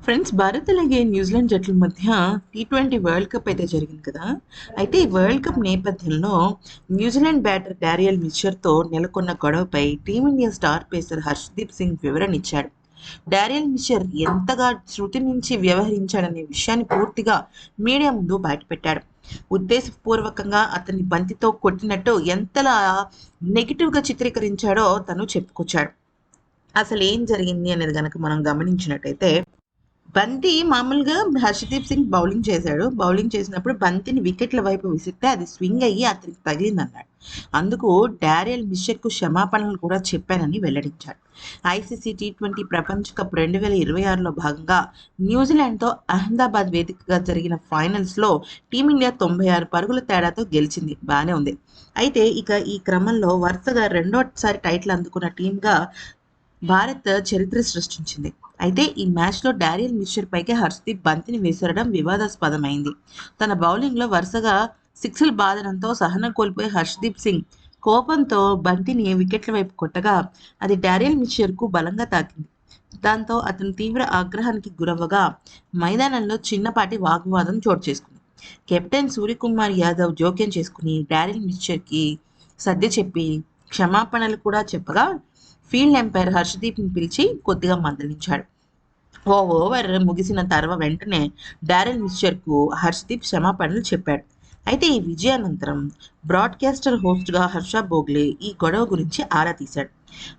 Friends, Bharat అలాగే New Zealand జట్ల మధ్య టీ20 వరల్డ్ కప్ అయితే జరిగింది కదా. అయితే ఈ వరల్డ్ కప్ నేపథ్యంలో న్యూజిలాండ్ బ్యాటర్ డారియల్ మిచెర్తో నెలకొన్న గొడవపై Team India star pacer Harshdeep Singh వివరణ ఇచ్చాడు. డారియల్ మిచెర్ ఎంతగా శృతి మించి వ్యవహరించాడనే విషయాన్ని పూర్తిగా మీడియా ముందు బయటపెట్టాడు. ఉద్దేశపూర్వకంగా అతన్ని బంతితో కొట్టినట్టు ఎంతలా నెగిటివ్గా చిత్రీకరించాడో తను చెప్పుకొచ్చాడు. అసలు ఏం జరిగింది అనేది గనక మనం గమనించినట్టయితే, బంతి మామూలుగా హర్షదీప్ సింగ్ బౌలింగ్ చేశాడు. బౌలింగ్ చేసినప్పుడు బంతిని వికెట్ల వైపు విసిరితే అది స్వింగ్ అయ్యి అతనికి తగిలిందన్నాడు. అందుకు డారియల్ మిచెర్కు క్షమాపణలు కూడా చెప్పానని వెల్లడించాడు. ఐసీసీ టీ20 ప్రపంచ కప్ 2026లో భాగంగా న్యూజిలాండ్తో అహ్మదాబాద్ వేదికగా జరిగిన ఫైనల్స్లో టీమిండియా 96 పరుగుల తేడాతో గెలిచింది. బాగానే ఉంది. అయితే ఇక ఈ క్రమంలో వరుసగా రెండోసారి టైటిల్ అందుకున్న టీంగా భారత్ చరిత్ర సృష్టించింది. అయితే ఈ మ్యాచ్లో డారియల్ మిచెర్ పైకి హర్షదీప్ బంతిని విసరడం వివాదాస్పదమైంది. తన బౌలింగ్లో వరుసగా సిక్స్లు బాదడంతో సహనం కోల్పోయే హర్షదీప్ సింగ్ కోపంతో బంతిని వికెట్ల వైపు కొట్టగా అది డారియల్ మిచెర్కు బలంగా తాకింది. దాంతో అతను తీవ్ర ఆగ్రహానికి గురవ్వగా మైదానంలో చిన్నపాటి వాగ్వాదం చోటు చేసుకుంది. కెప్టెన్ సూర్యకుమార్ యాదవ్ జోక్యం చేసుకుని డారియల్ మిచెర్కి సర్ది చెప్పి క్షమాపణలు కూడా చెప్పగా ఫీల్డ్ ఎంపైర్ హర్షదీప్ని పిలిచి కొద్దిగా మందలించాడు. ఓ ఓవర్ ముగిసిన వెంటనే డారెల్ మిచెర్కు హర్షదీప్ క్షమాపణలు చెప్పాడు. అయితే ఈ విజయానంతరం బ్రాడ్కాస్టర్ హోస్ట్గా హర్ష భోగ్లే ఈ గొడవ గురించి ఆరా తీశాడు.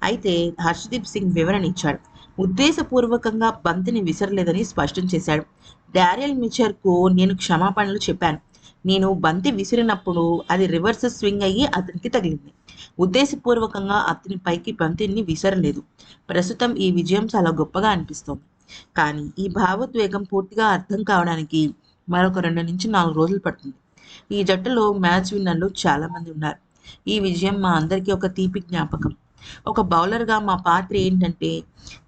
అయితే హర్షదీప్ సింగ్ వివరణ ఇచ్చాడు. ఉద్దేశపూర్వకంగా బంతిని విసరలేదని స్పష్టం చేశాడు. డారియల్ మిచెర్కు నేను క్షమాపణలు చెప్పాను. నేను బంతి విసిరినప్పుడు అది రివర్స్ స్వింగ్ అయ్యి అతనికి తగిలింది. ఉద్దేశపూర్వకంగా అతని పైకి బంతిని విసరలేదు. ప్రస్తుతం ఈ విజయం చాలా గొప్పగా అనిపిస్తోంది. కానీ ఈ భావోద్వేగం పూర్తిగా అర్థం కావడానికి మరొక 2-4 రోజులు పడుతుంది. ఈ జట్టులో మ్యాచ్ విన్నర్లు చాలామంది ఉన్నారు. ఈ విజయం మా అందరికీ ఒక తీపి జ్ఞాపకం. ఒక బౌలర్గా మా పాత్ర ఏంటంటే,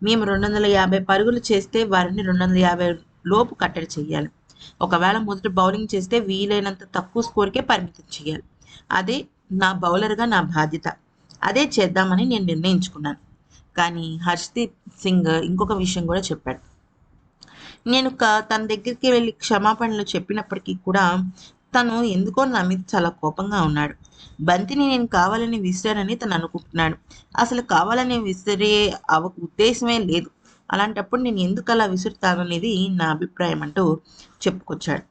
మేము 250 పరుగులు చేస్తే వారిని 250 లోపు కట్టడి చేయాలి. ఒకవేళ మొదట బౌలింగ్ చేస్తే వీలైనంత తక్కువ స్కోర్కే పరిమితం చేయాలి. అదే నా బౌలర్గా నా బాధ్యత. అదే చేద్దామని నేను నిర్ణయించుకున్నాను. కానీ హర్షదీప్ సింగ్ ఇంకొక విషయం కూడా చెప్పాడు. నేను తన దగ్గరికి వెళ్ళి క్షమాపణలు చెప్పినప్పటికీ కూడా తను ఎందుకో నా మీద చాలా కోపంగా ఉన్నాడు. బంతిని నేను కావాలని విసిరానని తను అనుకుంటున్నాడు. అసలు కావాలని విసిరే ఉద్దేశమే లేదు. అలాంటప్పుడు నేను ఎందుకు అలా విసురుతాననేది నా అభిప్రాయం అంటూ చెప్పుకొచ్చాడు.